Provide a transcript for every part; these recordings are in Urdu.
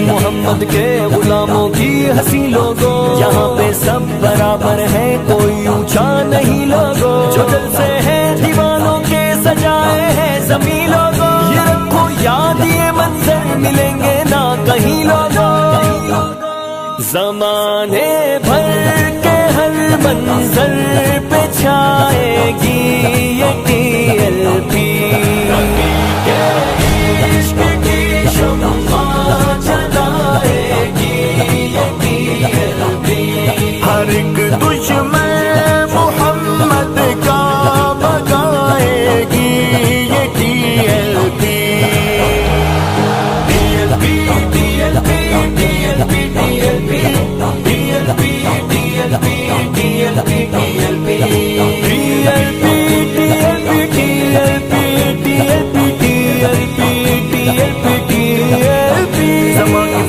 محمد کے غلاموں کی ہنسی لوگوں، یہاں پہ سب برابر ہیں، کوئی اونچا نہیں لوگوں، جو دل سے ہے دیوانوں کے سجائے ہیں زمین لوگوں، یہ رکھو یاد یہ منظر ملیں گے نہ کہیں لوگوں، زمانے بھر کے ہر منظر پہ چھائے گی یہ TLP ہر ایک دشمن محمد کا بگائے گی یہ TLP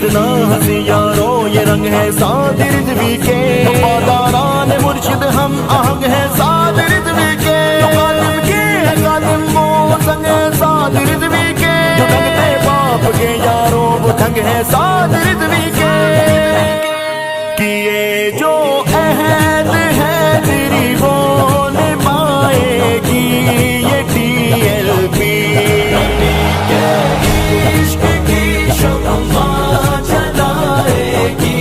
اتنا ہنسی یارو یہ رنگ ہے سعد رضوی کے، وفاداران مرشد ہم آہنگ ہے سعد رضوی کے، جو قاتل کے ہے قاتل وہ سنگ ہے سعد رضوی کے، جو ڈھنگ باپ کے یارو وہ ڈھنگ ہے سعد رضوی کے۔